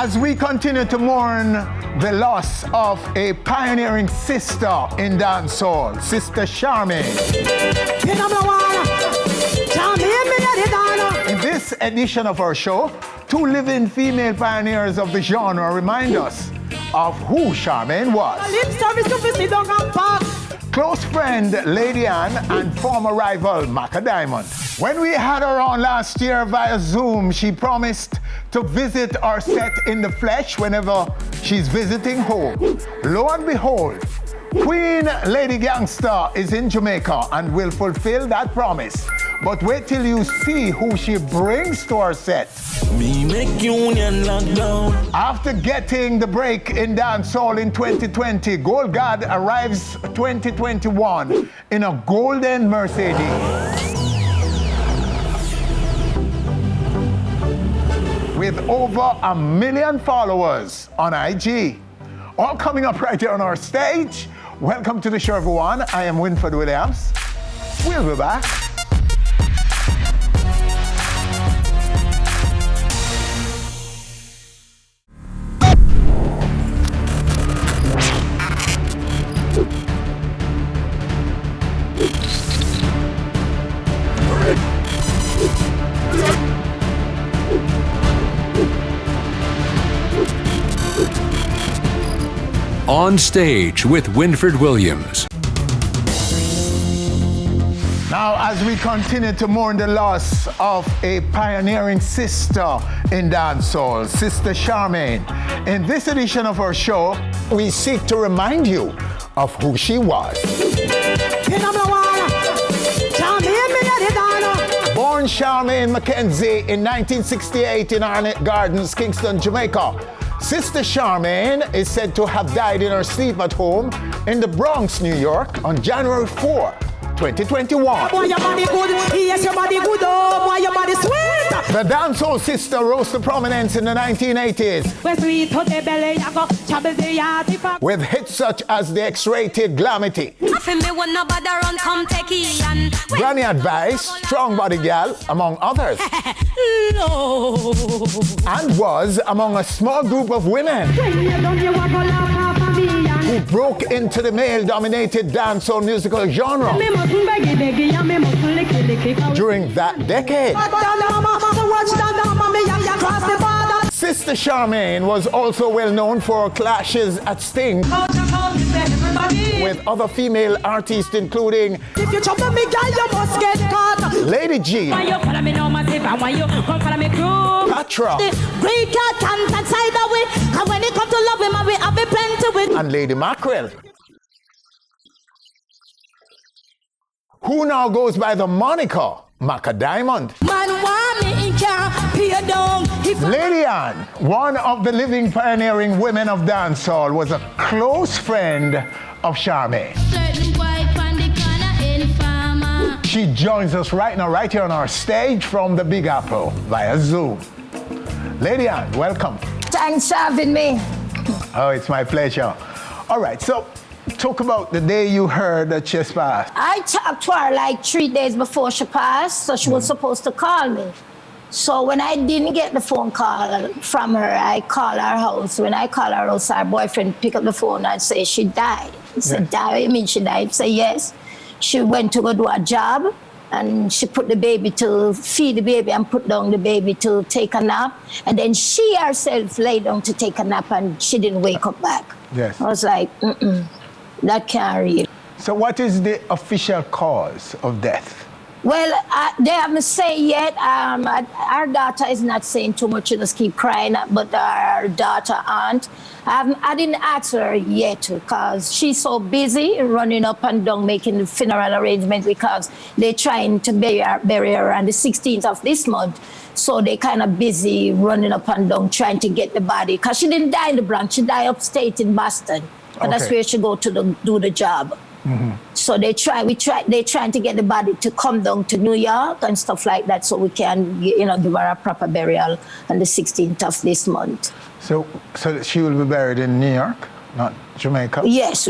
As we continue to mourn the loss of a pioneering sister in dancehall, Sister Charmaine. In this edition of our show, two living female pioneers of the genre remind us of who Charmaine was. Close friend Lady Ann and former rival Macka Diamond. When we had her on last year via Zoom, she promised to visit our set in the flesh whenever she's visiting home. Lo and behold, Queen Ladi Gangsta is in Jamaica and will fulfill that promise. But wait till you see who she brings to our set. Me make union lockdown. After getting the break in dancehall in 2020, Gold God arrives 2021 in a golden Mercedes. With over 1 million followers on IG. All coming up right here on our stage. Welcome to the show, everyone. I am Winford Williams. We'll be back. On Stage with Winford Williams. Now, as we continue to mourn the loss of a pioneering sister in dancehall, Sister Charmaine, in this edition of our show, we seek to remind you of who she was. Born Charmaine Mackenzie in 1968 in Arnett Gardens, Kingston, Jamaica, Sister Charmaine is said to have died in her sleep at home in the Bronx, New York on January 4, 2021. Boy, your body good. Yes, your body good. Oh, boy, your body sweet. The dancehall sister rose to prominence in the 1980s with hits such as the X-rated Glamity, Granny Advice, Strong Body Gal, among others. And was among a small group of women who broke into the male-dominated dancehall musical genre during that decade. Sister Charmaine was also well known for clashes at Sting with other female artists including Lady G, Patra, and Lady Mackerel, who now goes by the moniker Macka Diamond. Lady Ann, one of the living pioneering women of dancehall, was a close friend of Charmaine. She joins us right now, right here on our stage from the Big Apple via Zoom. Lady Ann, welcome. Thanks for having me. Oh, it's my pleasure. All right, so talk about the day you heard that she passed. I talked to her like 3 days before she passed, so she was supposed to call me. So when I didn't get the phone call from her, I called her house. When I called her house, her boyfriend picked up the phone and said she died. He said, "Die? You mean she died?" I said, "Yes." She went to go do a job, and she put the baby to feed the baby and put down the baby to take a nap. And then she herself lay down to take a nap, and she didn't wake up back. Yes. I was like, that can't real. So what is the official cause of death? Well, they haven't said yet. Our daughter is not saying too much. She just keep crying. But our daughter, aunt, I didn't ask her yet because she's so busy running up and down making the funeral arrangement because they're trying to bury her on the 16th of this month. So they kind of busy running up and down trying to get the body. Because she didn't die in the Bronx. She died upstate in Boston. And that's where she go to do the job. Mm-hmm. So they're trying to get the body to come down to New York and stuff like that so we can, give her a proper burial on the 16th of this month. So she will be buried in New York, not Jamaica? Yes.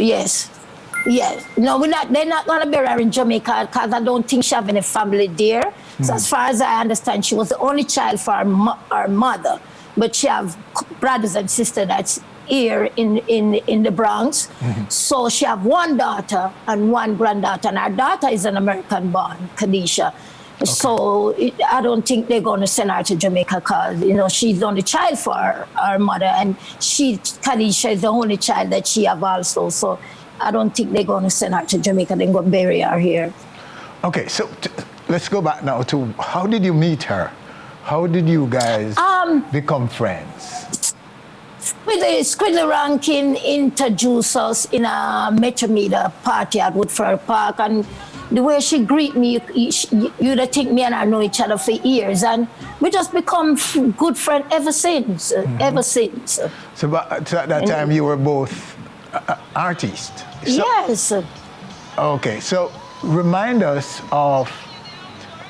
No, they're not going to bury her in Jamaica because I don't think she have any family there. Mm-hmm. So as far as I understand, she was the only child for her mother. But she have brothers and sisters that's here in the Bronx. So she have one daughter and one granddaughter, and her daughter is an American born, Khadijah. So I don't think they're going to send her to Jamaica because, you know, she's the only child for her mother, and Khadijah is the only child that she have also. So I don't think they're going to send her to Jamaica. They're going to bury her here. Okay, so let's go back now to how did you meet her? How did you guys become friends? Squidly Rankin introduced us in a Metro Media party at Woodford Park, and the way she greet me, you'd think me and her know each other for years, and we just become good friends ever since. Ever since. So at that time you were both artists. So, yes. Okay, so remind us of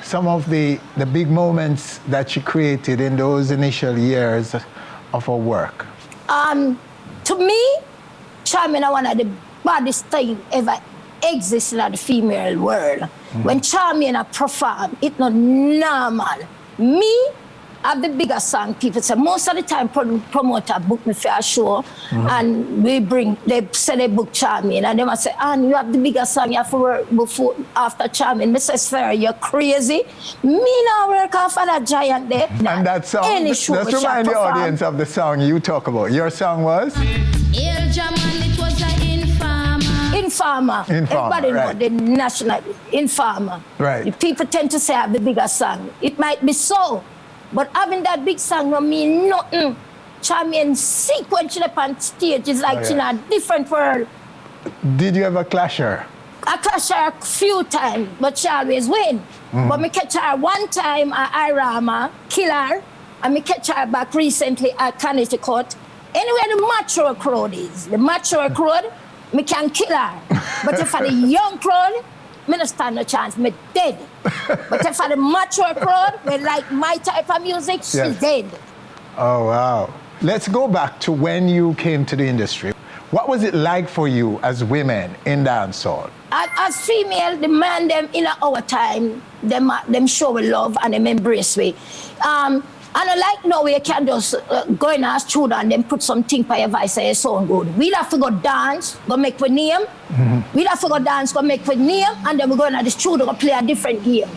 some of the big moments that you created in those initial years of her work. To me, Charmaine is one of the baddest things ever exists in the female world. When Charmaine perform, it's not normal. Me, I have the biggest song. People say most of the time promoter book me for a show, and they say they book Charmaine, and they must say, "Ann, you have the biggest song. You have to work before after Charmaine." Mr. Sfer, you're crazy. Me now work after that giant there. And that song, let's remind the audience of the song you talk about. Your song was? It was an Informer. Everybody right. know the national Informer. Right. The people tend to say I have the biggest song. It might be so, but having that big song don't mean nothing. Charmaine sequence up on stage is like in a different world. Did you ever clash her? I clash her a few times, but she always win. But me catch her one time at Irama, kill her, and me catch her back recently at Connecticut. Anywhere the mature crowd is, the mature crowd, me can kill her. But if for the young crowd, me no stand no chance, me dead. But if for the mature crowd, we like my type of music, she's dead. Oh, wow. Let's go back to when you came to the industry. What was it like for you as women in dancehall? As female, the man them in our time, them show love and them embrace me. And I like no way you can just go in our studio and then put something by your voice and it sound good. We'll have to go dance, go make with name. We'll have to go dance, go make with name, and then we go in the studio go play a different game.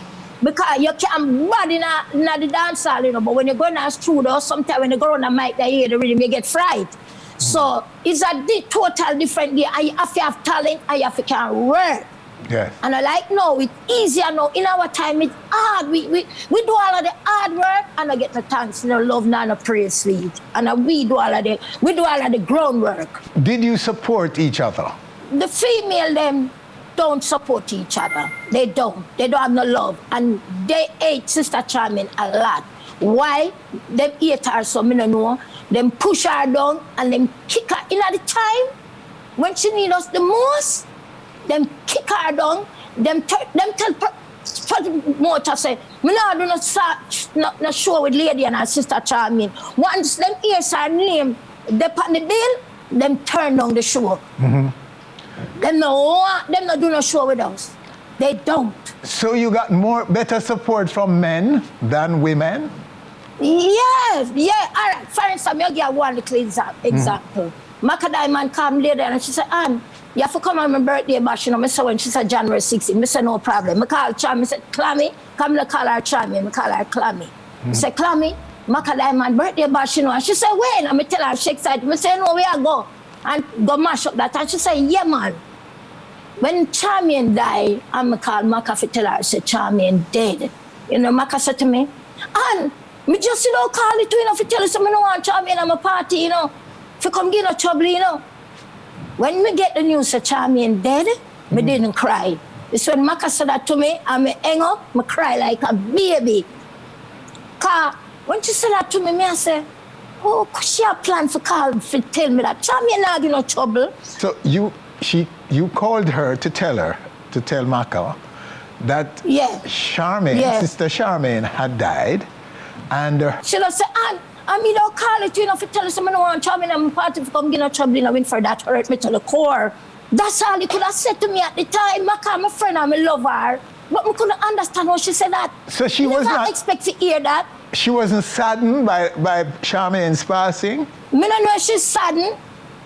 Because you can't bad in the dance hall, you know, but when you go in the studio, sometimes when you go on the mic, they hear the rhythm, you get fright. So it's a total different game. And you have to have talent and you have to can work. Yes. And I like, no, it's easier now. In our time, it's hard. We do all of the hard work and I get the thanks, you know, love, no praise, sweet. And we do all of the groundwork. Did you support each other? The female, them don't support each other. They don't have no love. And they hate Sister Charmaine a lot. Why? Them hate her, so me don't know. Them push her down and them kick her. In at the time, when she need us the most, them kick her down, them tell promoter say, me not do not show with Lady and her Sister Charmaine. Once them hears her name, they on the bill, them turn down the show. Them no do no show with us. They don't. So you got better support from men than women? Yes, yeah. All right. For instance, I'll give one little example. Macka Diamond came later and she said, Ann, you have to come on my birthday bash, you know. I said when she said January 16th, I said no problem. I call Charmaine, I said, Clammy, come to call her Charmaine, I call her Clammy. I said, Clammy, Macka Diamond birthday bash, you know. And she said, when? And I tell her, she excited. I said, no, we are go. And go mash up that. And she said, yeah, man. When Charmaine died, I called Macka to tell her, I said, Charmaine dead. You know, Macka said to me, Ann, me just, you know, call it to, you know, to tell you something, I don't want Charmaine at my party, you know. If you come get no trouble, you know. When me get the news that Charmaine dead, me didn't cry. It's when Macka said that to me, and me hang up, me cry like a baby. Cause when she said that to me, I said, oh, she have planned for tell me that Charmaine not get no trouble. So you called her to tell Macka that Charmaine, Sister Charmaine had died, and she don't say, I mean, don't call it, you know, if you tell us someone want Charmaine and my party to come get no trouble, you know, for that hurt me to the core. That's all you could have said to me at the time. Macka, my friend, I'm a lover. But I couldn't understand how she said that. So she was not expect to hear that. she wasn't saddened by Charmaine's passing? Me no know she's saddened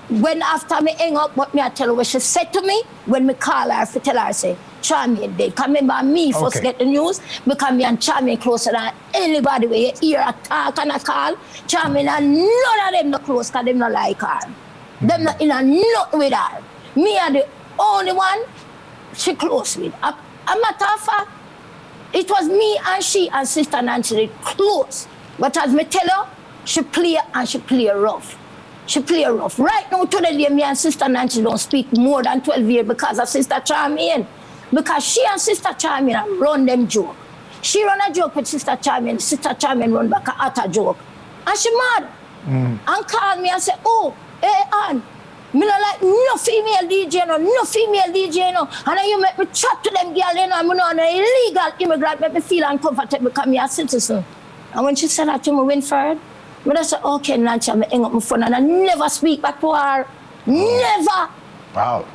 when after me hang up, but me I tell her what she said to me when me call her to tell her, say, Charmaine dead. Because remember me first get the news, because me and Charmaine closer than anybody where you hear a talk and a call. Charmaine and none of them no close because them not like her. Them not in a nothing with her. Me are the only one she close with. A matter of fact, it was me and she and Sister Nancy close. But as me tell her, she play and she play rough. She play rough. Right now, today, me and Sister Nancy don't speak more than 12 years because of Sister Charmaine. Because she and Sister Charmaine run them joke. She run a joke with Sister Charmaine. Sister Charmaine run back a utter joke. And she mad. And call me and say, oh, hey, Ann, me not like no female DJ, no female DJ, no. And then you make me chat to them girl, you know, I'm not an illegal immigrant, make me feel uncomfortable because I'm a citizen. And when she said that to me, Winfred, I said, okay, Nancy, I'm hang up my phone and I never speak back to her. Never. Wow.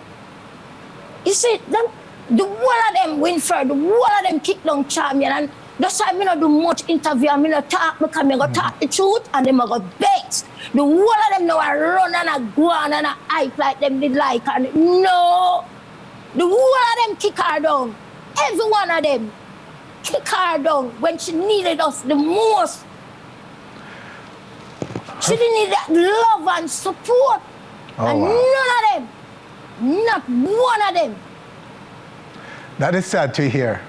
You see, the one of them Winfred, the one of them kick down Charmaine, and that's why I don't do much interview, I don't talk because I go talk the truth and them I go vex. The one of them now I run and I go on and I hype like them did like, and no. The one of them kick her down. Every one of them kick her down when she needed us the most. She didn't need that love and support. And none of them, not one of them. That is sad to hear.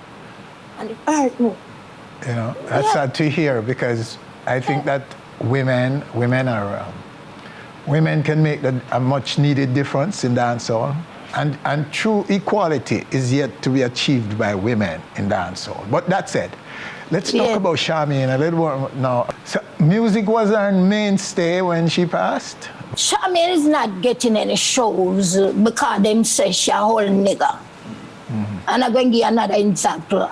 And it hurt me. You know, that's sad to hear because I think that women can make a much needed difference in dancehall. And true equality is yet to be achieved by women in dancehall. But that said, let's talk about Charmaine a little more now. So music was her mainstay when she passed? Charmaine is not getting any shows because them say she a whole nigga. And I'm going to give you another example.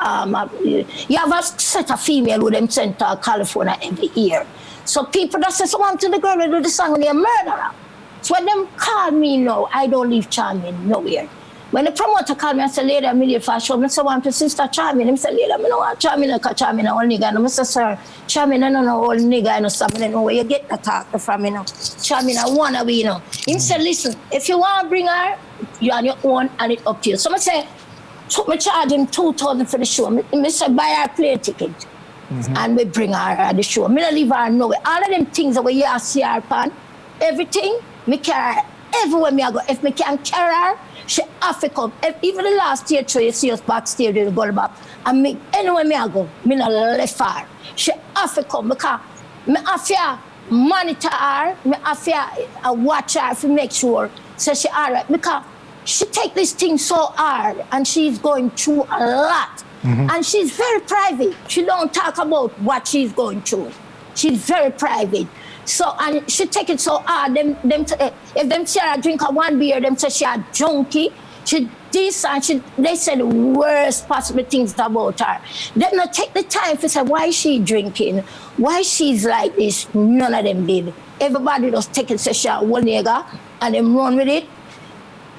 You have a set of female who them sent to California every year. So people that say, so I'm to the girl who do the song and they're a murderer. So when them call me now, I don't leave Charmaine nowhere. When the promoter called me and said, lady, I'm here for a show, I said, I'm to Sister Charmaine. He said, lady, I know what Charmaine, because Charmaine a old nigga. And I said, sir, Charmaine, I don't know old nigga, I know something, I know where you get the talk from, you know. Charmaine, I want to be, you know. He said, listen, if you want to bring her, you're on your own and it's up to you. So I said, so I charge him $2,000 for the show. I said, buy her plane ticket. And we bring her at the show. I don't leave her nowhere. All of them things that we see her upon, everything, me carry her everywhere me I go. If me can carry her, she have to come. Even the last year, you see us backstage with the gold back. And me, anywhere me I go, me not left her. She have to come because me have to monitor her, me have to watch her to make sure so she all right. Because she take this thing so hard and she's going through a lot. And she's very private. She don't talk about what she's going through. She's very private. So, and she take it so hard. If them see her drink one beer, them say she a junkie. She this and they say the worst possible things about her. Them not take the time to say why she drinking, why she's like this. None of them did. Everybody just take it, say she a one nigga, and them run with it.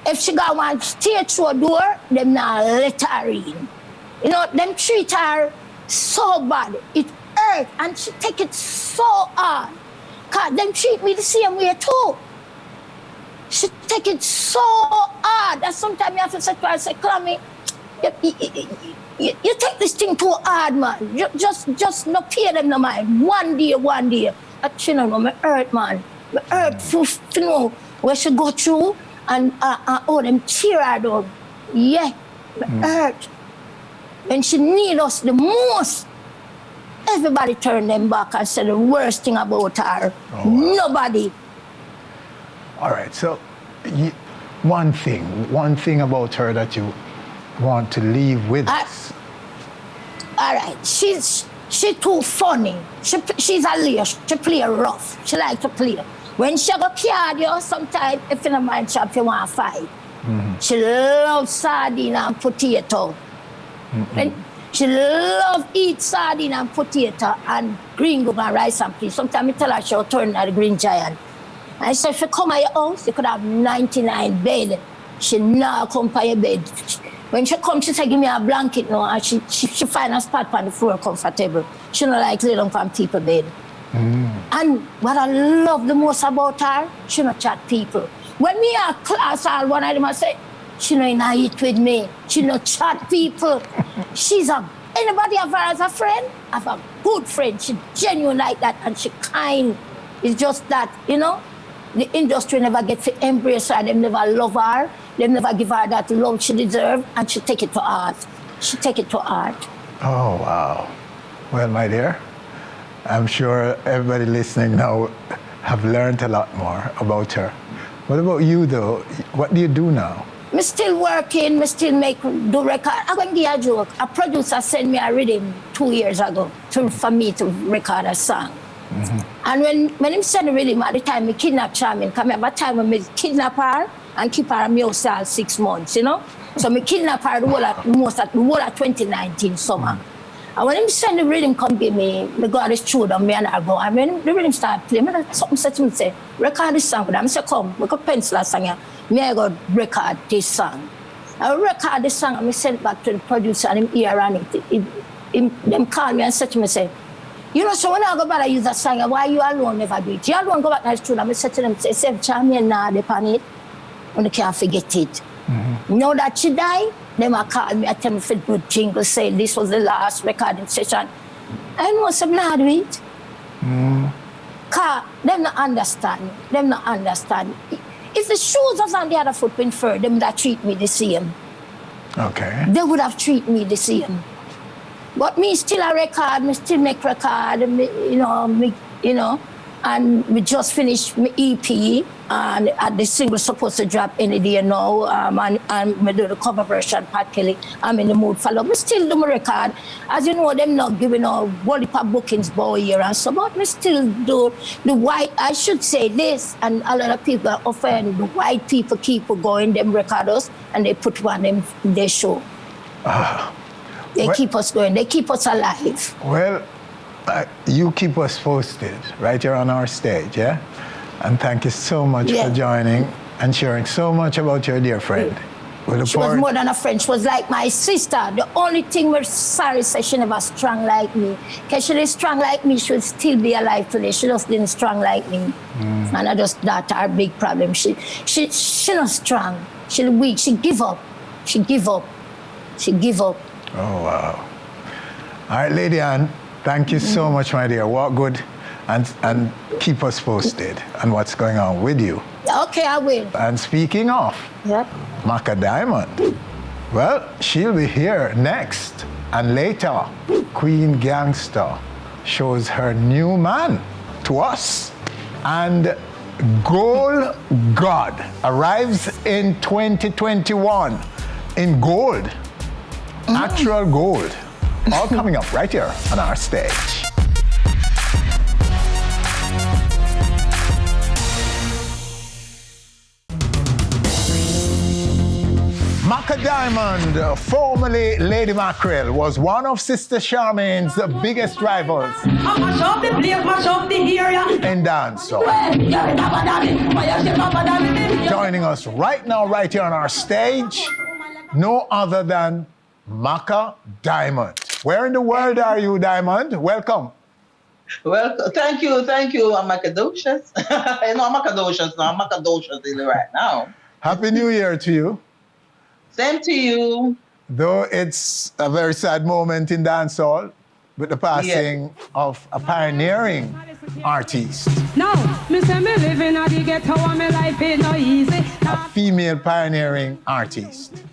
If she got one stay through a door, them not let her in. You know, them treat her so bad. It hurt, and she take it so hard. Cause them treat me the same way too. She take it so hard that sometimes you have to say to her, say, Clammy, you take this thing too hard, man. Just no pay them no mind. One day. But you know, me hurt, man. Me hurt to know where she go through. And them cheer her down. Yeah, hurt. When she need us the most, everybody turn them back and say the worst thing about her. Nobody. All right, so one thing about her that you want to leave with us. All right, she's too funny. She's a liar. She play rough. She like to play. When she go cardio, sometimes if in a mind shop you want to fight. She loves sardine and potato. And she loves eat sardine and potato and green gold and rice and peas. Sometimes I tell her she'll turn at the green giant. I said, if you come at your house, you could have 99 beds. She now come by your bed. When she come, she say, give me a blanket now, and she find a spot on the floor comfortable. She don't like lay down from people bed. And what I love the most about her, she not chat people. When me a class, all one of them I say, she no in a hit with me. She no chat people. Anybody have her as a friend? Have a good friend. She genuine like that, and she kind. It's just that, you know, the industry never get to embrace her. They never love her. They never give her that love she deserves, and she take it to art. She take it to art. Oh, wow. Well, my dear, I'm sure everybody listening now have learned a lot more about her. What about you, though? What do you do now? Me still working, me still do record. I'm going to give you a joke. A producer sent me a rhythm 2 years ago for me to record a song. And when him sent the rhythm, at the time, me kidnap Charmaine. Because I have a time when me kidnap her and keep her in my house all 6 months, you know? So me kidnap her the whole of 2019 summer. And when him send the rhythm come give me got this tune on me and I go. And when the rhythm start playing, something said to me, say, record this song with them. I say, come, we got pencil a song here. Me I go record this song. I record this song and I send it back to the producer and him hear on it. Them call me and said to me, say, you know, so when I go back and use that song, why you alone never do it? You alone go back and tune. I said to them, say, Charmaine now they pan it. And they can't forget it. Now that she died, they might call me and tell me for good jingle, say this was the last recording session. I know some not do it. Because them not understand. Them not understand. If the shoes was on the other foot went further, them would have treat me the same. Okay. They would have treated me the same. But me still a record, me still make record, and we just finished my EP, and the single supposed to drop any day now, and we do the cover version, Pat Kelly. I'm in the mood for love. We still do my record. As you know, them not giving a whole heap of bookings boy here and so, but we still do the white, I should say this, and a lot of people are offering the white people keep going, them record us, and they put one in their show. They keep us going, they keep us alive. Well, you keep us posted right here on our stage, yeah? And thank you so much for joining and sharing so much about your dear friend. She was more than a friend. She was like my sister. The only thing we're sorry is she never strong like me. Because she was strong like me, she would still be alive today. She just didn't strong like me. And that's our big problem. She not strong. She weak. She give up. She give up. Oh, wow. All right, Lady Ann, thank you so much, my dear. Walk good and keep us posted on what's going on with you. Okay, I will. And speaking of Macka Diamond, well, she'll be here next. And later, Queen Gangsta shows her new man to us. And Gold God arrives in 2021 in gold. Actual gold. All coming up right here on our stage. Macka Diamond, formerly Lady Mackerel, was one of Sister Charmaine's biggest rivals in dancehall. Joining us right now, right here on our stage, no other than Macka Diamond. Where in the world are you, Diamond? Welcome. Well, thank you. I'm Macadocious. I'm Macadocious now. I'm Macadocious right now. Happy New Year to you. Same to you. Though it's a very sad moment in dancehall with the passing of a pioneering artist. No, me say me living at the ghetto and me life ain't no easy. A female pioneering artist.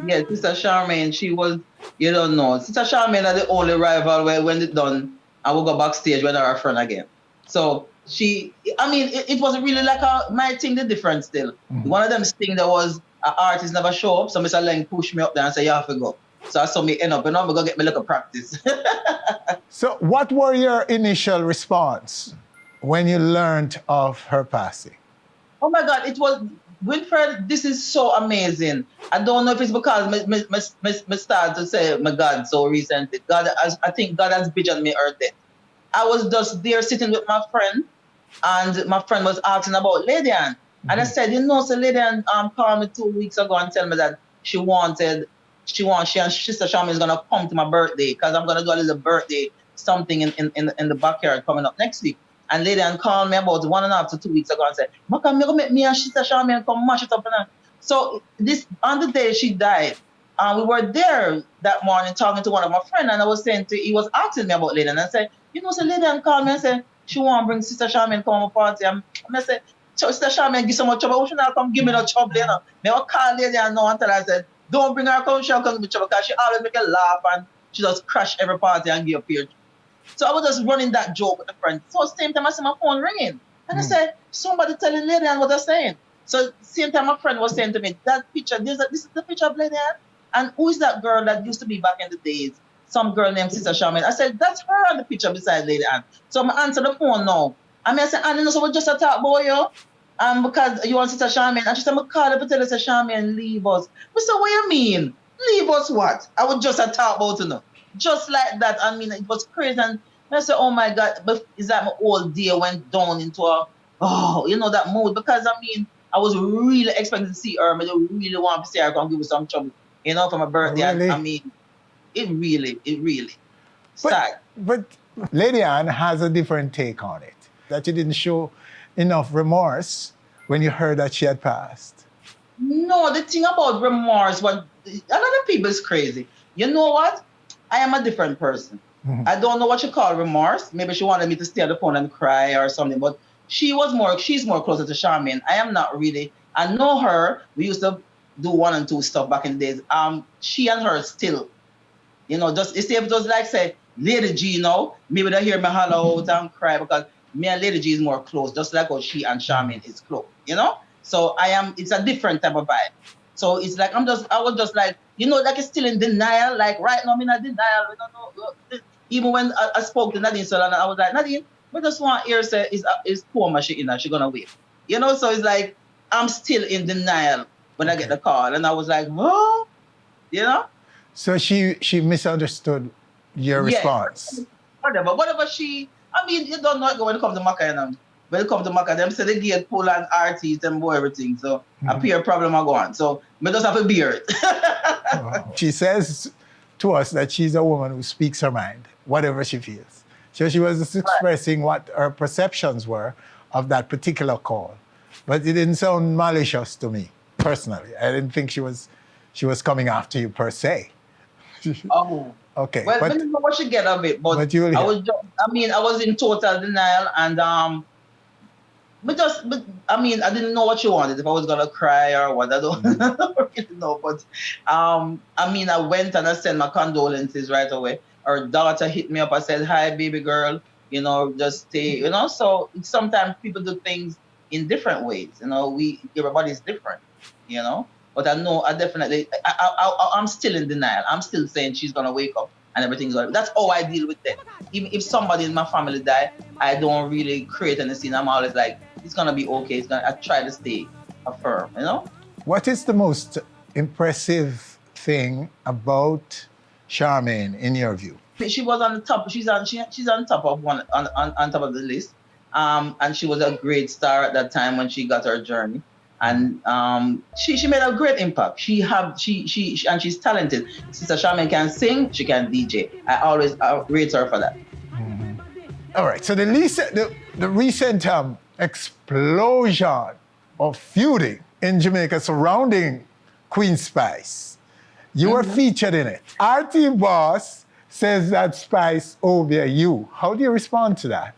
Yes, Sister Charmaine, she was, you don't know. Sister Charmaine is the only rival where when it's done, I will go backstage with her friend again. So it was really like my thing, the difference still. One of them things that was an artist never show up, so Mr. Lang push me up there and say, you have to go. So I saw me end up, and I'm going to get me like a practice. So what were your initial response when you learned of her passing? Oh my God, it was, Winfred, this is so amazing. I don't know if it's because me started to say, my God, so recently. I think God has visioned me her death. I was just there sitting with my friend, and my friend was asking about Lady Ann. And I said, so Lady Ann called me 2 weeks ago and tell me that she and Sister Charmaine is gonna come to my birthday because I'm gonna do a little birthday something in the backyard coming up next week. And Lady Ann called me about 1.5 to 2 weeks ago and said, Macka, me go make me and Sister Charmaine come mash it up. So this on the day she died, we were there that morning talking to one of my friends, and I was saying he was asking me about Lady Ann, and I said, so Lady Ann called me and said she want to bring Sister Charmaine come to party. And I said, Sister Charmaine give so much trouble, why should not come give me no trouble, you know? Me I call Lady Ann now until I said, don't bring her come, she'll come give me trouble, because she always make a laugh and she just crash every party and give a peer. So I was just running that joke with a friend. So same time I see my phone ringing. And I said, somebody telling Lady Ann what they're saying. So same time my friend was saying to me, that picture, this is the picture of Lady Ann? And who is that girl that used to be back in the days? Some girl named Sister Charmaine. I said, that's her on the picture beside Lady Ann. So I answer the phone now. I said, Annie, no, so we just a talk about you. Because you want Sister Charmaine. And she said, I call her to tell her, Sister Charmaine, leave us. I said, what you mean? Leave us what? I would just a talk about you. Just like that. I mean, it was crazy. And I said, oh my God, but is that my whole day went down into that mood? Because I mean, I was really expecting to see her. I really want to see her come give me some trouble, for my birthday. Really? I mean, it really sad. But Lady Ann has a different take on it. That you didn't show enough remorse when you heard that she had passed. No, the thing about remorse, a lot of people is crazy. You know what? I am a different person. Mm-hmm. I don't know what you call remorse. Maybe she wanted me to stay on the phone and cry or something, but she's more closer to Charmaine. I am not really. I know her. We used to do 1 and 2 stuff back in the days. She and her still, just if it was like say Lady G, maybe they hear me holler out and cry because me and Lady G is more close, just like how she and Charmaine is close, So it's a different type of vibe. So it's like I was just like, like it's still in denial. Like right now, I'm in a denial. We don't know. Even when I spoke to Nadine Solana, I was like, Nadine, we just want to hear say is coma she in her, she gonna wait. So it's like I'm still in denial when I get the call, and I was like, oh, So she misunderstood your response. Whatever she. I mean, you don't know when it comes to Macka, When it comes to Macka, them say they get pull and artists and everything. So a peer problem I go on. So we just have to bear it. She says to us that she's a woman who speaks her mind, whatever she feels. So she was just expressing what her perceptions were of that particular call. But it didn't sound malicious to me, personally. I didn't think she was coming after you per se. Oh. Okay. Well, I don't know what she get of it, but I was in total denial, and I didn't know what she wanted, if I was gonna cry or what. I don't really know, but I went and I sent my condolences right away. Her daughter hit me up. I said, "Hi, baby girl. Just stay." So sometimes people do things in different ways. Everybody's different. But I know I'm still in denial. I'm still saying she's gonna wake up and everything's gonna. That's how I deal with it. Even if somebody in my family die, I don't really create any scene. I'm always like, it's gonna be okay. I try to stay firm. What is the most impressive thing about Charmaine in your view? She was on the top. She's on top of on top of the list. And she was a great star at that time when she got her journey. And she made a great impact. And she's talented. Sister Charmaine can sing, she can DJ. I always rate her for that. Mm-hmm. All right. So the recent explosion of feuding in Jamaica surrounding Queen Spice, you were featured in it. RT Boss says that Spice over you. How do you respond to that?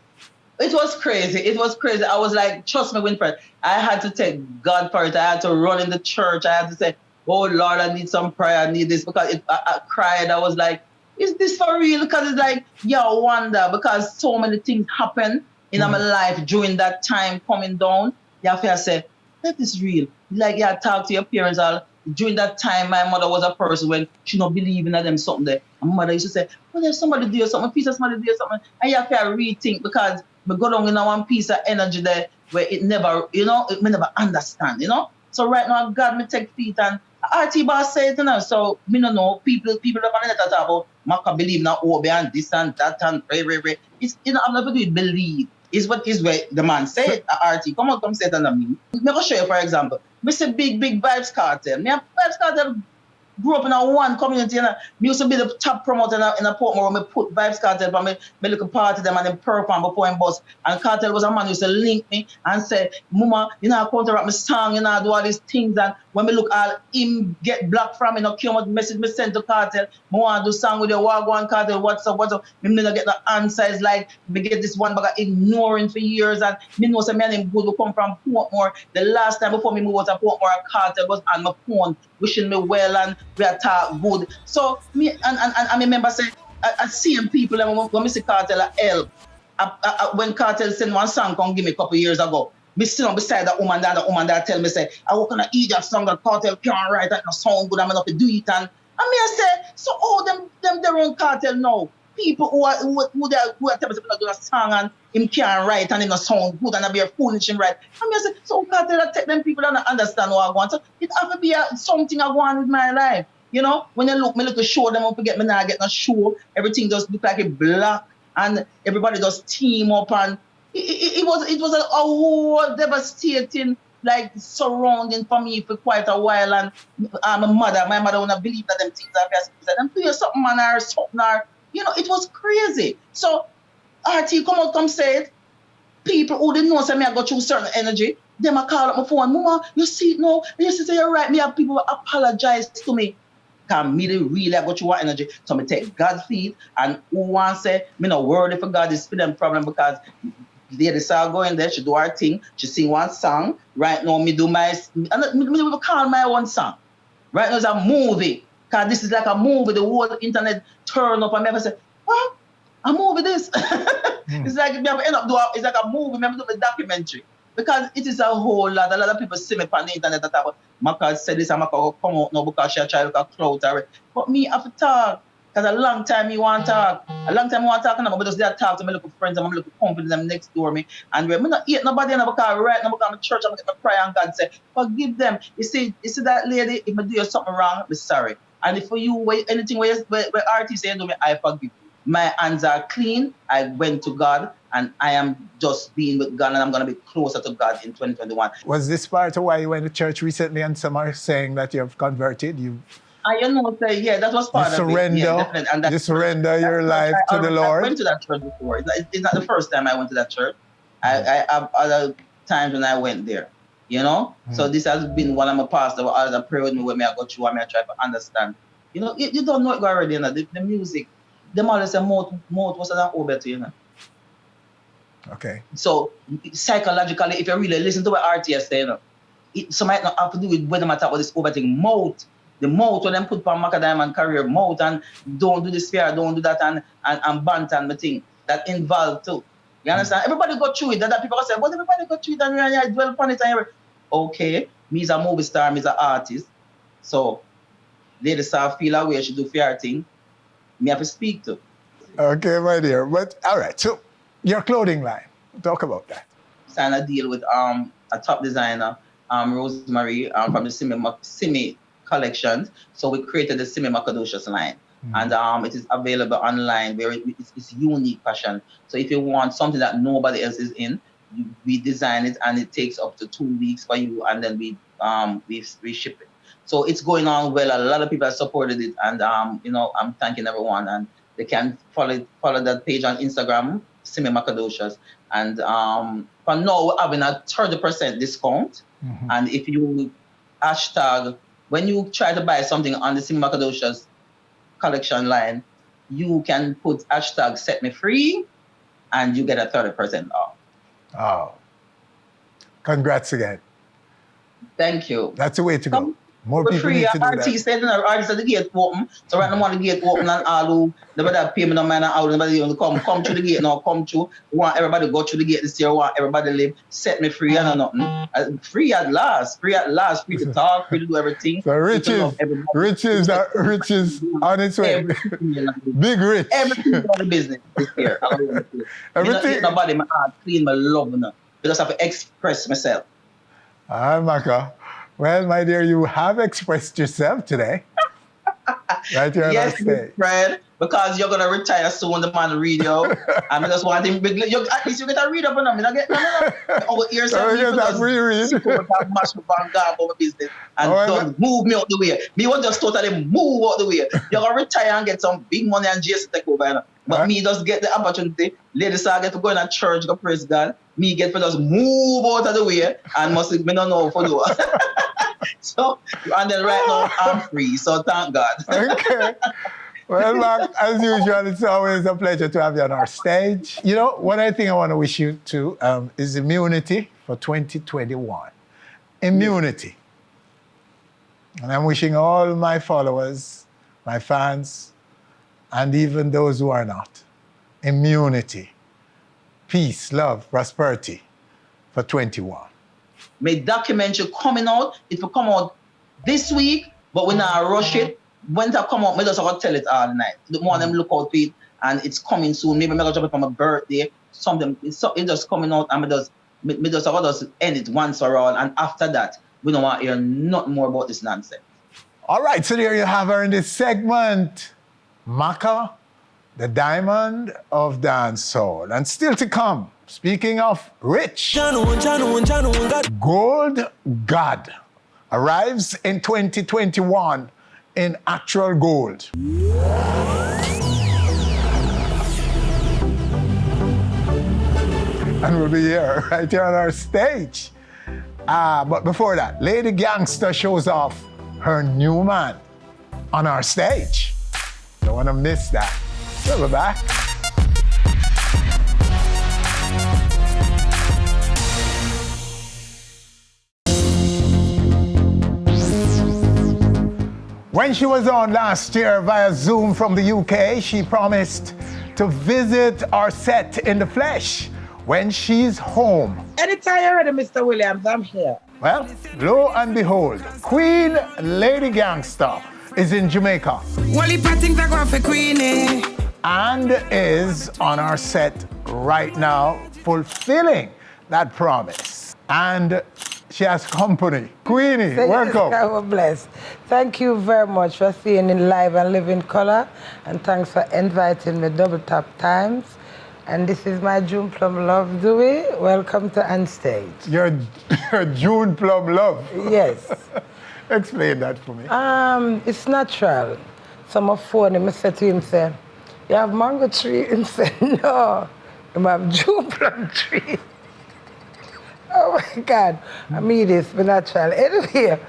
It was crazy. I was like, trust me, Winfred, I had to take God for it. I had to run in the church. I had to say, oh, Lord, I need some prayer. I need this. Because I cried. I was like, is this for real? Because it's like, I wonder. Because so many things happen in my life during that time coming down. You have to say, that is real. Like, talk to your parents. During that time, my mother was a person when she not believing in them something there. And my mother used to say, well, there's somebody do something, piece of somebody do something. And you have to rethink because we go down in one piece of energy there where it never, it may never understand, So right now, God, me take feet and RT Boss say it, So, me no know, people up on the net talk about Macka believe now, Obi and this and that and pray. It's, I'm not going to believe. Is what the man said, RT. Come say it under me. Me go show you, for example. Me say big Vibes Cartel. Me have Vibes Cartel grew up in a one community, and me used to be the top promoter in a Portmore. Me put Vibes Cartel for me little party them and them perform before him bus. And Cartel was a man who used to link me and say, Mama, you know, I counteract my song, you know, I do all these things. And when me look at him get blocked from me, no care what message me send to Cartel, I want to do song with your Wagwan Cartel, what's up? Me never get the answer. It's like me get this one bag of ignoring for years, and me know some man him good who come from Portmore. The last time before me move out to Portmore, Cartel was on my phone wishing me well and we are talk good. So me and I remember say I see people when me see Cartel at help. When Cartel send one song come give me a couple years ago. Me sit on beside that woman that tell me say, I work on an idiot song that Cartel can't write, that no sound good, I'm not to do it. And me I say, so all them their own Cartel now. People who are telling me to do a song and him can't write and him not sound good and I be a foolish him right. And me I say, so Cartel take them people don't understand what I want. So it have to be something I want with my life. You know, when you look, me look to show them, I forget me now get no show. Everything just look like a black and everybody just team up and it was a whole devastating like surrounding for me for quite a while. And my mother wouldn't believe that them things are said them do something man or something or you know, it was crazy. So RT come say it. People who didn't know say me I go through certain energy, them I call up my phone, Mama, you see it now? You see say you're right, me have people apologize to me. Cause me they really I go through what energy. So me take God's feet and who wants say me no worry for God is for them problem because they decide go in there, she do her thing, she sing one song. Right now me do me call my own song. Right now it's a movie. Because this is like a movie, the whole internet turn up and me ever say, what? A movie this? It's like me have end up doing it's like a movie, me have to do a documentary. Because it is a whole lot. A lot of people see me on the internet that Macka said this and Macka will come out now because she try to look at clout already. But me have to talk. Because a long time me want to talk. A long time I want to talk and I'm just there talk to my little friends and my little company them next door me. And we're not eat nobody and because right now because I'm in church I'm going to pray and God say, forgive them. You see that lady, if I do you something wrong, I'm sorry. And if for you, anything where artists say to me, I forgive you. My hands are clean. I went to God, and I am just being with God, and I'm going to be closer to God in 2021. Was this part of why you went to church recently and some are saying that you've converted? Yeah, that was part of it. Yeah, definitely. And you surrender your life to the Lord? I went to that church before. It's not the first time I went to that church. I have other times when I went there. You know, so this has been one of my pastors that pray with me when I go through and I try to understand. You know, you don't know it already, you know, the music. Them always say mouth was an better, you know. Okay. So psychologically, if you really listen to what RTS say, you know, it might not have to do with whether I talk about this over thing. Mouth, the mouth when them put on Macka Diamond career, mouth and don't do this fear, don't do that and bant and the thing that involved too. You understand? Everybody go through it. That people say, but everybody go through it and I dwell upon it and okay, me is a movie star, me is an artist. So, lady star feel a way she do fair thing. Me have to speak to. Okay, my dear. But all right, so your clothing line. Talk about that. Signed a deal with a top designer, Rosemary, from the Simi collections. So we created the Simi Macadocious line. And it is available online where it's unique fashion. So if you want something that nobody else is in, we design it and it takes up to 2 weeks for you and then we ship it. So it's going on well. A lot of people have supported it and you know, I'm thanking everyone and they can follow that page on Instagram, Simi Macadocious. And for now we're having a 30% discount. And if you hashtag, when you try to buy something on the Simi Macadocious collection line, you can put hashtag set me free and you get a 30% off. Oh. Congrats again. Thank you. That's the way to go. More people free, need to do that. artists at the gate open. So right now want the gate open and all who nobody pay me no man and all nobody come through the gate now, come through. We want everybody to go through the gate this year, we want everybody to live, set me free and nothing. Free at last, free to talk, free to do everything. So riches on its way. Big rich. Everything on the business this year. Everything. Nobody my heart clean, my love, you know. Because I have to express myself. Macka. Well, my dear, you have expressed yourself today. Right here on yes, stage. Fred. because you're gonna retire soon, the man read you. I just want him at least you get a read up on him. I get no. Over here some people just mash me bang down over business and don't move me out the way. Me want just totally move out the way. You're gonna retire and get some big money and JC take over, you know? But me just get the opportunity. Ladies I get to go in a church, go praise God. Me get to just move out of the way and must me don't know for do. So and then right now I'm free. So thank God. Okay. Well, Mark, as usual, it's always a pleasure to have you on our stage. You know, one other thing I want to wish you too is immunity for 2021. Immunity. And I'm wishing all my followers, my fans, and even those who are not, immunity, peace, love, prosperity for 21. My documentary coming out, it will come out this week, but we not rush it. When it come out, I just tell it all night. The more them look out for it, and it's coming soon. Maybe I'm going to drop it for my birthday. Something it's just coming out, and I just end it once for all. And after that, we don't want to hear nothing more about this nonsense. All right, so there you have her in this segment, Macka, the Diamond of Dancehall. And still to come, speaking of rich, Gold God arrives in 2021 in actual gold. And we'll be here, right here on our stage. But before that, Ladi Gangsta shows off her new man on our stage. Don't want to miss that. We'll be back. When she was on last year via Zoom from the UK, she promised to visit our set in the flesh when she's home. Anytime you're ready, Mr. Williams, I'm here. Well, lo and behold, Queen Ladi Gangsta is in Jamaica. For Queenie. And is on our set right now, fulfilling that promise. And she has company. Queenie, welcome. God bless. Thank you very much for seeing in live and living color. And thanks for inviting me double tap times. And this is my June Plum Love, Dewey. Welcome to Unstage. Your June Plum Love? Yes. Explain that for me. It's natural. Some of phone him, I said to him, say, you have mango tree? He said, no, I have June Plum tree. Oh my God, I mean this, but natural. Anyway,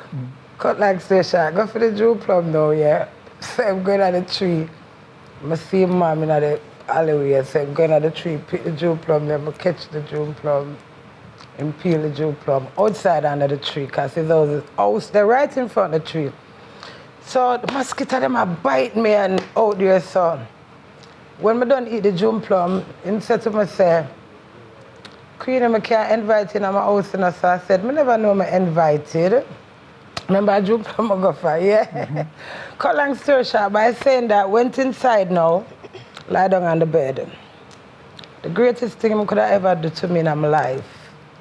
cut like so short. Go for the June Plum now, yeah. So I'm going at the tree. I see mom in the alleyway, so I'm going at the tree, pick the June Plum, then I catch the June Plum and peel the June Plum outside under the tree, because there's a house, they're right in front of the tree. So the mosquito, them a bite me and out there, so when I done eat the June Plum, he said to me, say, Queenie, I can't invite you in my house. And so I said, I never know I'm invited. Remember I June Plum I go for, yeah? Cut long story short, by saying that, went inside now, lie down on the bed. The greatest thing I could have ever do to me in my life,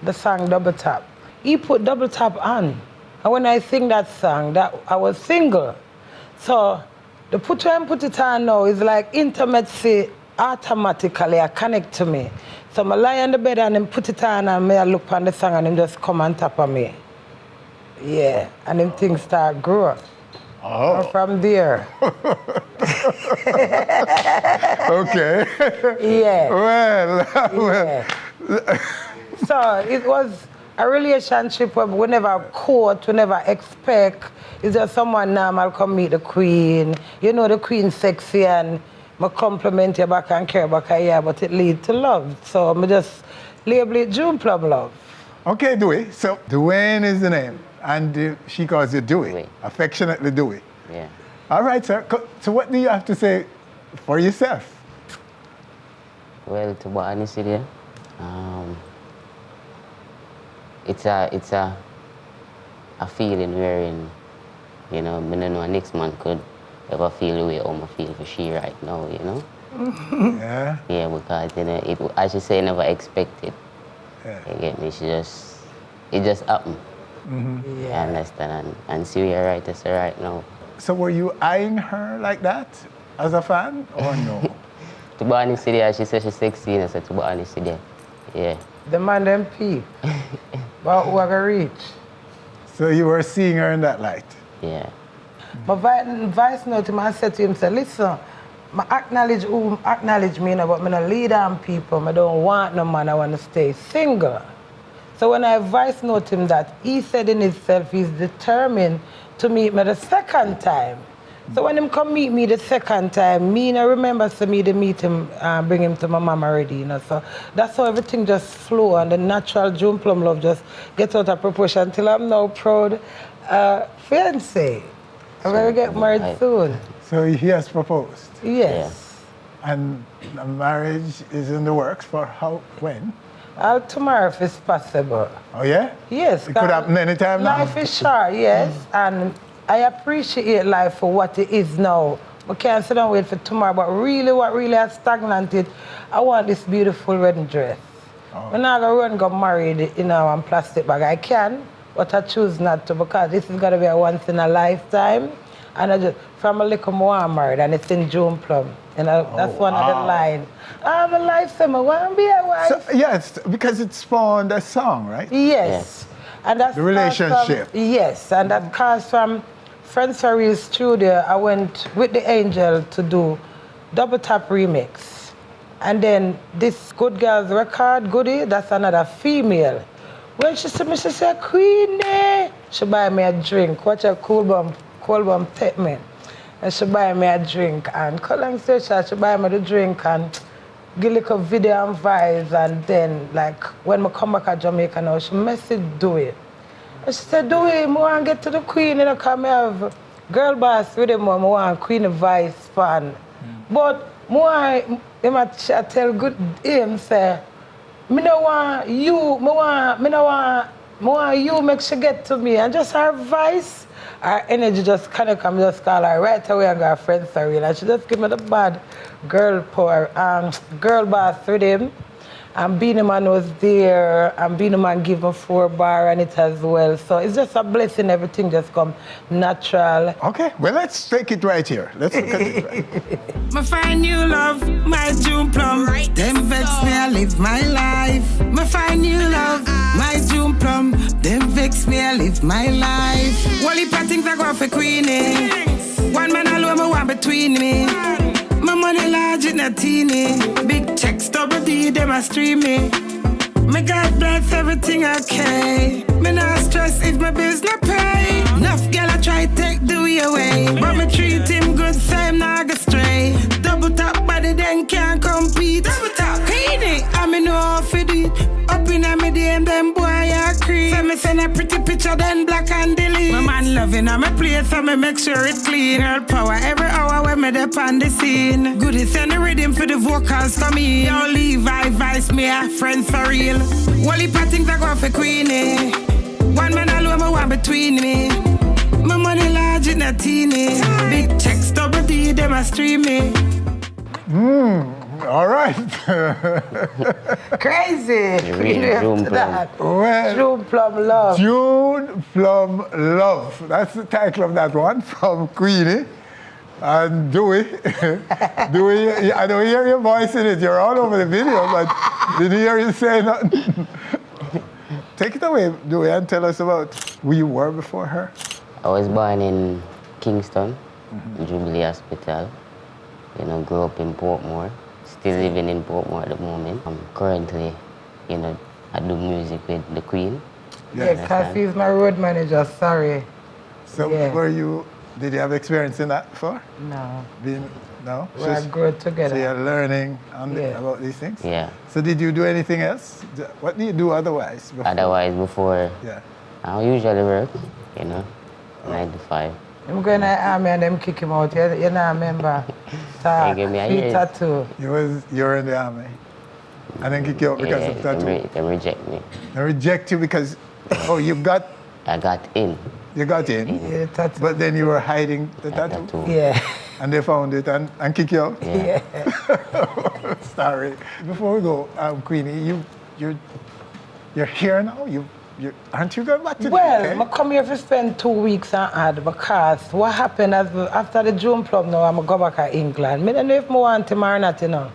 the song Double Tap. He put Double Tap on. And when I sing that song, that I was single. So the put it on now is like intimacy automatically connect to me. So I lie on the bed and then put it on and I look on the song and him just come on top of me. Yeah, and then things start growing. Oh. And from there. Okay. Yeah. Well. So it was a relationship where we never court, we never expect. It's just someone normal come meet the queen. You know the queen sexy and I compliment you back and care back here, but it leads to love. So I just label it June Plum Love. Okay, Dewey. So Dwayne is the name, and she calls you Dewey, affectionately Dewey. Yeah. All right, sir. So what do you have to say for yourself? Well, to be honest with you, it's a feeling wherein, you know, I don't know next man could ever feel the way I feel for she right now, you know? Yeah. Yeah, because, you know, as you say, never expected. Yeah. You get me? It just happened. Mm-hmm. Yeah. You understand? And see where you're right now. So were you eyeing her like that? as a fan or no? To be honest with you, she said she's 16, I said to be honest with you. Yeah. The man them peep. But who are gonna reach? So you were seeing her in that light? Yeah. My vice note him and said to him, say, listen, I acknowledge me, but I'm not lead on people. I don't want no man, I want to stay single. So when I voice note him that, he said in himself he's determined to meet me the second time. So when him come meet me the second time, me I remember to me to meet him and bring him to my mom already, you know. So that's how everything just flow and the natural June Plum love just gets out of proportion until I'm now proud fiancé. I'm gonna get married soon. So he has proposed? Yes. Yeah. And the marriage is in the works for when? Tomorrow if it's possible. Oh yeah? Yes. It could happen anytime now? Life is short, yes. And I appreciate life for what it is now. We can't sit and wait for tomorrow, but really what really has stagnated, I want this beautiful wedding dress. Oh. I'm not going to get married, you know, on plastic bag. I can, but I choose not to because this is going to be a once in a lifetime. And I just, from a little more I'm married and it's in June Plum. You know, that's one of the lines. I'm a lifetime, I want to be a wife. So, yes, because it spawned a song, right? Yes. And that's the relationship. Yes, and that comes from Friends for Real Studio. I went with the Angel to do Double Tap Remix. And then this Good Girls record, Goody, that's another female. When she said me, she said, Queenie. She buy me a drink. Watch a cool bum take me. And she buy me a drink. And cut long story short, she buy me the drink and give like a video and vibes. And then, like, when I come back to Jamaica now, she message do it. And she said, do it, I want to get to the Queen, you know, because I have girl boss with him, I want Queen Vice fan. But I tell good him, say, I don't want you, I want you make she get to me. And just her voice, her energy just kind of come, just call her right away and got friends for real. And she just give me the bad girl power, girl boss with him. And Beanie Man was there, and Beanie Man gave me 4 bar on it as well. So it's just a blessing, everything just come natural. Okay, well, let's take it right here. Let's look at it right. My find new love, my June Plum. Them vex me, I live my life. My find new love, my June Plum. Them vex me, I live my life. Wally things I go for Queenie. One man alone, I want between me. My money large, it not teeny. Big checks, double D, them a stream me. My God bless everything okay. Me not stress if my bills not pay. Enough girl I try take the way away. But me treat him good, so him not go stray. Double tap body then can't compete. Double tap Queenie, I me know how to do it. Up in a me DM, them boy I creep. So me send a pretty picture, then black and delete. My man loving on my place, so me make sure it's clean. Girl power every hour when me dip on the scene. Goody send the rhythm for the vocals for me. Yo Levi, Vice, me a friends for real. Wally things I go for Queenie. One man alone, I want between me. My money large, it not teeny. Big checks, double D, them a stream me. All right. Crazy. June Plum. Well, June Plum Love. June Plum Love. That's the title of that one from Queenie. And Dewey, I don't hear your voice in it. You're all over the video, but didn't hear you say nothing. Take it away, Dewey, and tell us about who you were before her. I was born in Kingston, Jubilee Hospital. You know, grew up in Portmore. Still living in Portmore at the moment. I'm currently, you know, I do music with the Queen. Yeah, because he's my road manager, sorry. So did you have experience in that before? No. No? We grew together. So you're learning about these things? Yeah. So did you do anything else? What do you do otherwise? Before, yeah. I usually work, you know, 9 to 5. I'm going to the army and them kick him out. You know, remember? They give me a year. Tattoo. You were in the army? And then kick you out because of tattoo? They reject me. They reject you because, I got in. You got in? Yeah, tattoo. But then you were hiding the tattoo? Yeah. And they found it and kick you out? Yeah. Sorry. Before we go, Queenie, you're here now? aren't you going back to the Well, UK? I come here to spend 2 weeks and add because what happened after the June Plum now, I'm go back to England. I don't know if I want him or not, you know.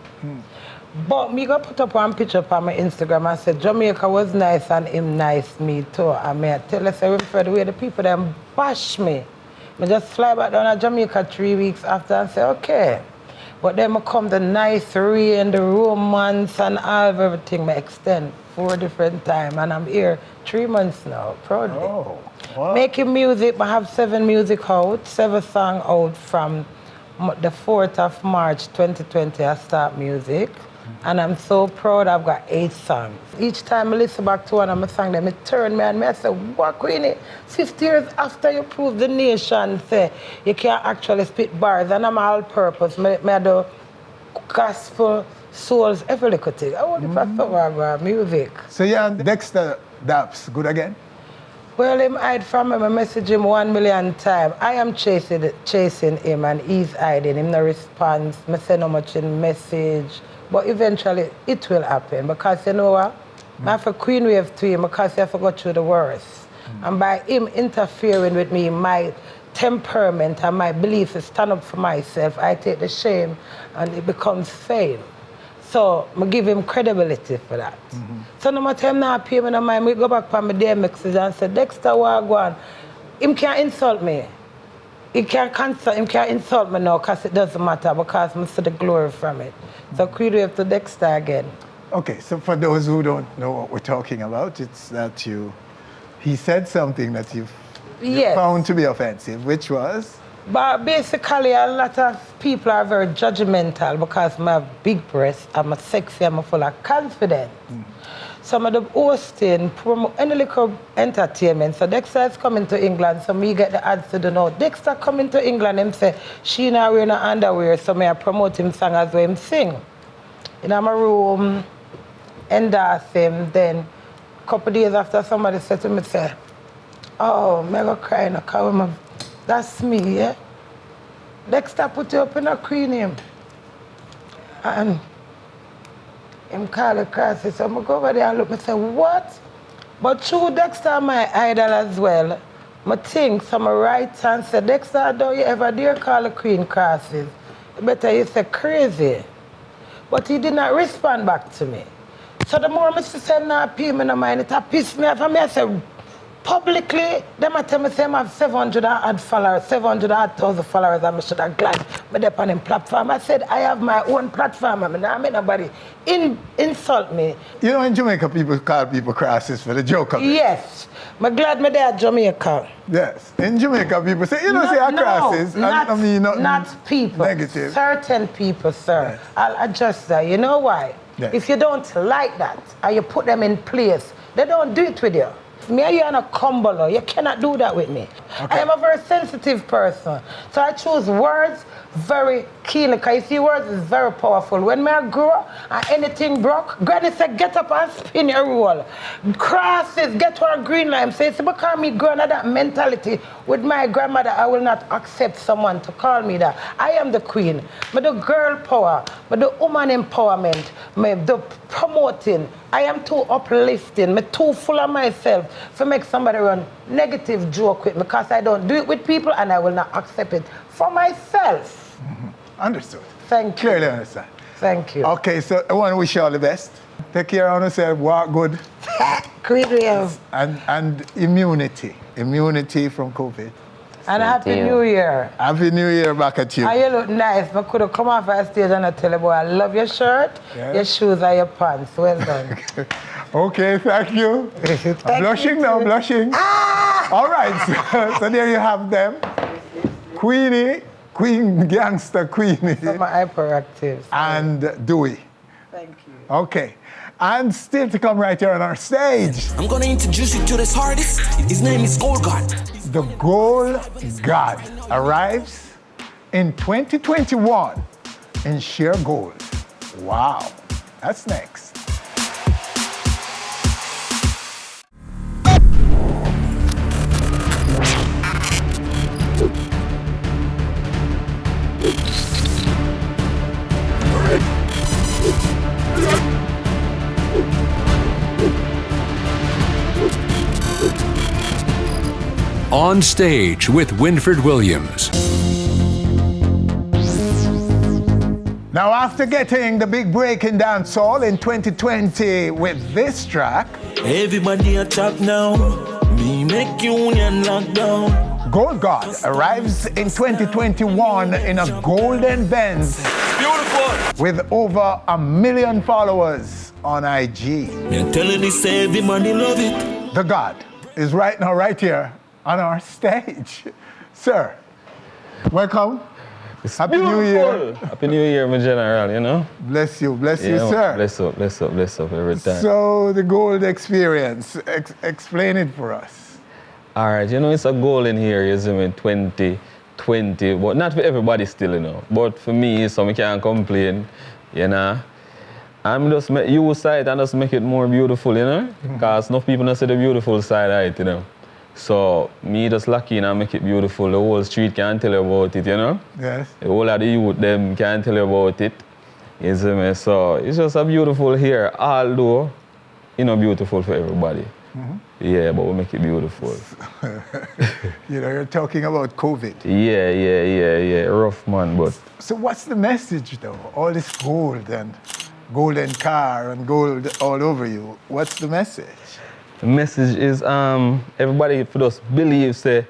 But me go put up one picture on my Instagram and said Jamaica was nice and him nice me too. And I tell us the way the people them bash me. I just fly back down to Jamaica 3 weeks after and say, okay. But then I come the nice rain, the romance and all of everything, I extend 4 different times. And I'm here 3 months now, proudly. Oh, wow. Making music, I have 7 music out, 7 songs out from the 4th of March 2020 I start music. And I'm so proud I've got 8 songs. Each time I listen back to one of my songs, they turn me and I say, what, Queenie? 50 years after you prove the nation, say, you can't actually spit bars. And I'm all purpose. I do gospel, souls, every little thing. I want to talk about music. So yeah, Dexter Daps, good again? Well, him hide from him. I message him 1 million times. I am chasing him and he's hiding. Him no response. I send how much in message. But eventually it will happen because you know what? I have a queen wave to him because he have to go through the worst. And by him interfering with me, my temperament and my beliefs to stand up for myself, I take the shame and it becomes fame. So I give him credibility for that. So no matter him not pay me no mind, we go back to my DM messages and say, Dexter, what go on? Him can't insult me. He can't insult me now because it doesn't matter because I see the glory from it. So Queen wave to Dexter again. Okay, so for those who don't know what we're talking about, it's that he said something that you found to be offensive, which was? But basically, a lot of people are very judgmental because I have big breasts, I'm sexy, I'm full of confidence. Some of the hosting, any little entertainment. So Dexter is coming to England, so me get the ads to the know. Dexter coming to England, him say, she not wearing no underwear, so me I promote him song as well him sing. In my room, endorse him, then a couple days after somebody said to me, say, oh, me go cry now, cause that's me, yeah? Dexter put you up in a Queenie. And him call the crisis. So I go over there and look and say, what? But true Dexter my idol as well. I think some right and say, Dexter, don't you ever dare call a queen crisis. Better you say crazy. But he did not respond back to me. So the more I say, nah, pay me no mind, it pissed me off. And I say, publicly, them tell me say I have 700 odd followers, 700,000 followers, and I should have glad me up on him platform. I said, I have my own platform. I mean, I make nobody insult me. You know, in Jamaica, people call people crosses for the joke of it. Yes. I'm glad me there at Jamaica. Yes. In Jamaica, people say, you know, say crosses. Not, not people. Negative. Certain people, sir. Yes. I'll adjust that. You know why? Yes. If you don't like that, and you put them in place, they don't do it with you. Me and you are not combo, you cannot do that with me. Okay. I am a very sensitive person. So I choose words very keenly, because you see words is very powerful. When I grow and anything broke, Granny said, get up and spin your roll. Crosses, get to a green line. So it's because me growing up that mentality with my grandmother, I will not accept someone to call me that. I am the queen. I do girl power, I do woman empowerment, I do promoting. I am too uplifting, I'm too full of myself to make somebody run negative joke with me because I don't do it with people and I will not accept it for myself. Understood. Thank you. Clearly understand. Thank you. Okay, so I want to wish you all the best. Take care of yourself, walk good. And immunity. Immunity from COVID. And Happy New Year. Happy New Year back at you. And you look nice. I could have come off the stage and I tell you, boy, I love your shirt, your shoes and your pants. Well done. Okay, thank you. I'm blushing now, blushing. All right, so there you have them. Queenie, Queen Gangsta Queenie. Some hyperactive. And Dewey. Thank you. Okay. And still to come right here on our stage. I'm gonna introduce you to this artist. His name is Gold God. The Gold God arrives in 2021 in sheer gold. Wow. That's next. On Stage with Winfred Williams. Now, after getting the big break in dancehall in 2020 with this track, Everybody a chat now. Me make union lockdown. Gold God arrives in 2021 in a golden Benz Beautiful. with over 1 million followers on IG. Me telling this everybody love it. The God is right now, right here on our stage. Sir, welcome. Happy New Year. Happy New Year, my general, you know? Bless you, sir. Bless up every time. So, the gold experience, explain it for us. All right, you know, it's a goal in here, you see me, 2020, but not for everybody still, you know. But for me, so I can't complain, you know. I'm just use side and just make it more beautiful, you know? Because enough people don't see the beautiful side of it, you know. So, me just lucky and I make it beautiful. The whole street can't tell you about it, you know? Yes. The whole of the youth, them can't tell you about it. You see me? So, it's just a beautiful here, although, you know, beautiful for everybody. Yeah, but we make it beautiful. You know, you're talking about COVID. Yeah. Rough, man, but... So what's the message, though? All this gold and golden car and gold all over you. What's the message? The message is, everybody for us believe, say,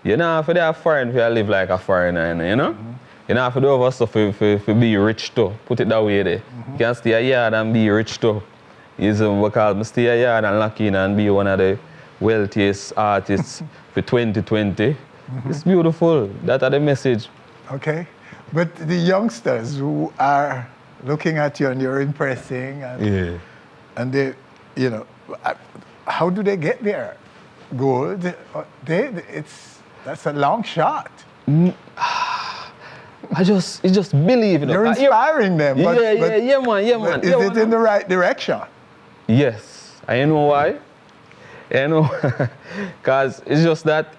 you know, for that foreign, for you live like a foreigner, you know? You know, for the other stuff, for be rich too. Put it that way there. You can stay a yard and be rich too. Because I stay a yard and lock in and be one of the wealthiest artists for 2020. It's beautiful. That's the message. Okay. But the youngsters who are looking at you and you're impressing and they, you know, how do they get there? Gold? That's a long shot. It's just believe it. You're inspiring them. Yeah, man. Is it in the right direction? Yes. And you know why? You know, because it's just that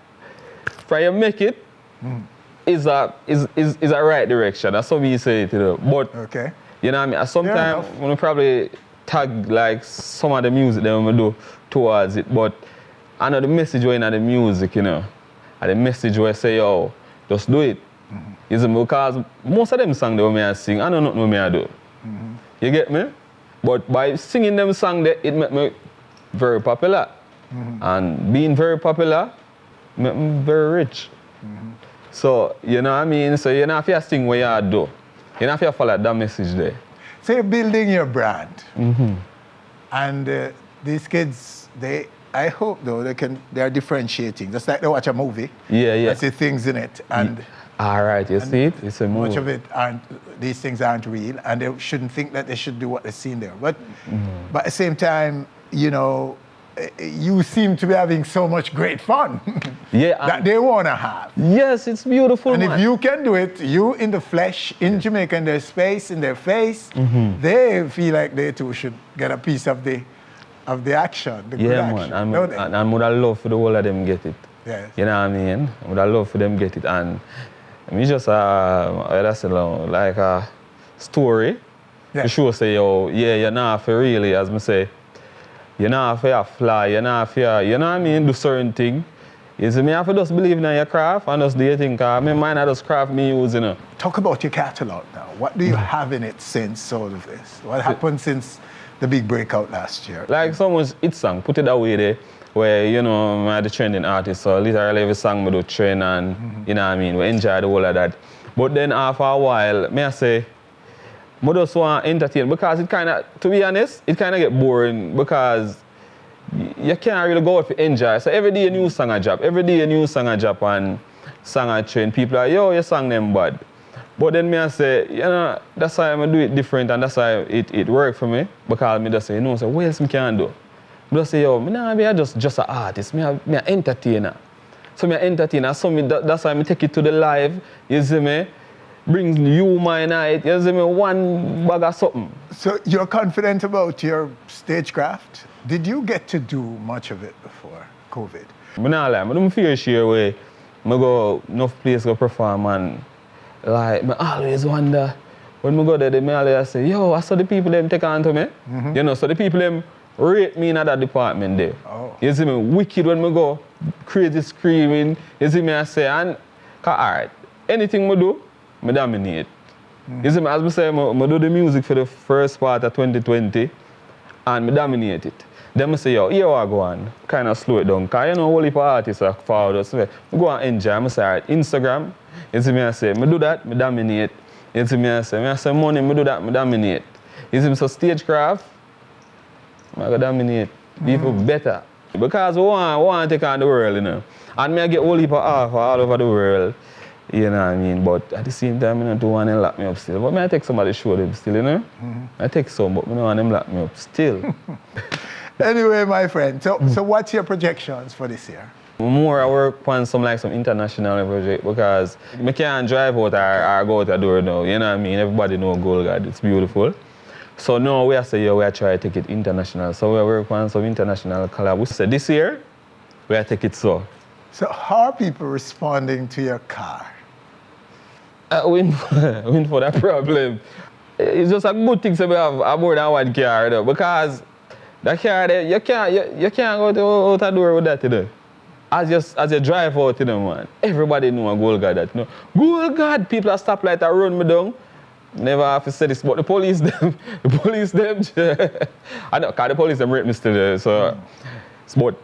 for you make it is a right direction. That's how we say it, you know. But okay. You know what I mean? Sometimes when we probably tag like some of the music that we do towards it, but I know the message in the music, you know. And the message where I say, yo, just do it. Is because most of them songs that I sing, I know nothing what I do. You get me? But by singing them songs, it make me very popular. And being very popular, make me very rich. So, you know what I mean? So you don't have to sing what you do. You don't have to follow that message there. So you're building your brand. And these kids, I hope though, they are differentiating. Just like they watch a movie. Yeah. I see things in it. And all right, you see it? It's a movie. Much of it these things aren't real, and they shouldn't think that they should do what they see in there. But at the same time, you know, you seem to be having so much great fun that they want to have. Yes, it's beautiful. And if you can do it, you in the flesh, in Jamaica, in their space, in their face, they feel like they too should get a piece of the action, the good action. And I would love for the whole of them get it. Yes. You know what I mean? I would love for them get it. And it's just like a story. Yeah. To show say, yo, you're not for really, as I say, you're not for fly, you're not for, you know what I mean, do certain thing. You see, me have to just believe in your craft and just do your thing, because my mind I just craft me use, you know. Talk about your catalog now. What do you have in it since all of this? What happened since the big breakout last year? Like so much hit song, put it that way there, where, you know, I'm the trending artist, so literally every song we do trend and, you know what I mean, we enjoy the whole of that. But then after a while, may I say, I just want to entertain, because it kind of, to be honest, it kind of get boring, because you can't really go out to enjoy. So every day a new song a drop, and song a trend. People are, yo, your song them bad. But then me I say, you know, that's why I do it different, and that's why it work for me, because me just say, you know, so what else me can do? I just say, yo, me nah be just an artist, me an entertainer. So me an entertainer, so that's why I take it to the live, you see me, brings humor in it, you see me, one bag of something. So you're confident about your stagecraft? Did you get to do much of it before COVID? I nah lie, I don't feel share where I go enough place to perform, and like, I always wonder, when I go there, they always say, yo, I saw the people them take on to me. You know, so the people them rate me in that department there. Oh. You see me, wicked when me go, crazy screaming. You see me, I say, and, all right, anything I do, I dominate. You see me, as I say, I do the music for the first part of 2020, and I dominate it. Then I say, yo, here I go on, kind of slow it down. Because you know, whole heap of artists are forward us. I go and enjoy. I say, all right, Instagram, you see me, I say, I do that, I dominate. You see me, I say, money, I do that, I dominate. You see me, so stagecraft, I go dominate. People better. Because we want to take on the world, you know. And I get whole heap of offer all over the world. You know what I mean? But at the same time, I don't want them to lock me up still. But I take somebody show them still, you know? I take some, but I don't want them to lock me up still. Anyway, my friend, so what's your projections for this year? More I work on some international project because I can't drive out or go out the door now, you know what I mean? Everybody know Gold God, it's beautiful. So now we say, we are trying to take it international. So we work on some international collab. So this year, we are take it so. So how are people responding to your car? Win for that problem. It's just a good thing to have more than one car, though, because that car there, you can't go out the door with that, you know. As you drive out, you know, man, everybody know a Gold God that, you know. Gold God, people at stoplight that run me down. Never have to say this, but the police them, I know, because the police them rate me still, so, but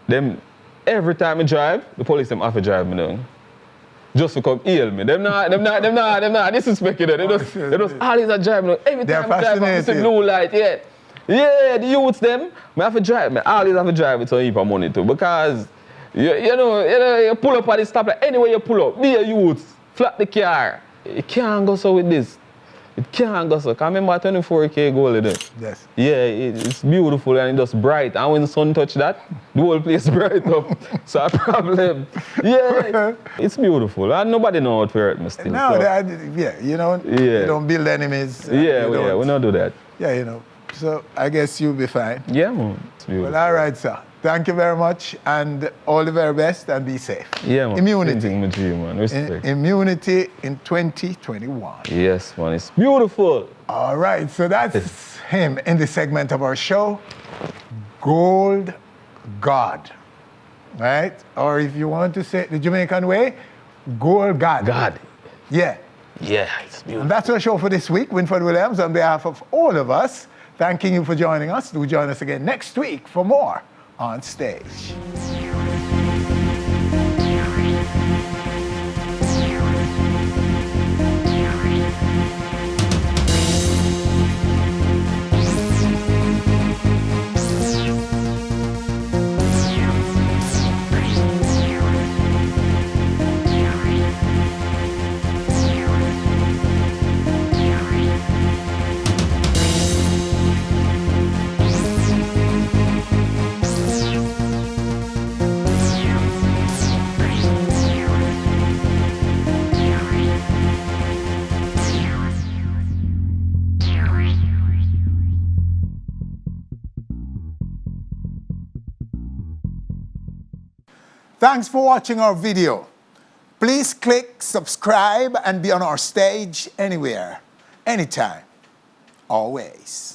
them, every time I drive, the police them have to drive me down. Just to come heal me. Them not disrespect you. They just always a drive me down. Every time I drive, I see blue light, yeah. Yeah, the youths them, I have to drive me. I always have to drive with some heap of money too, because, you know, you pull up at the stoplight, anywhere you pull up, be a youth, flat the car. You can't go so with this. It can't go so. Can I remember 24K gold in it? Yes. Yeah, it's beautiful and it's just bright. And when the sun touch that, the whole place bright up. So a problem. Yeah, it's beautiful. And nobody know how to hurt me still. No, so. You know, you don't build enemies. We don't do that. Yeah, you know. So I guess you'll be fine. Yeah, man. It's beautiful. Well, all right, sir. Thank you very much, and all the very best, and be safe. Yeah, man. Immunity. Man. Respect. Immunity in 2021. Yes, man. It's beautiful. All right, so that's him in the segment of our show, Gold God. Right? Or if you want to say it the Jamaican way, Gold God. God. Yeah. Yeah, it's beautiful. And that's our show for this week. Winfred Williams, on behalf of all of us, thanking you for joining us. Do join us again next week for more On Stage. Thanks for watching our video. Please click subscribe and be on our stage anywhere, anytime, always.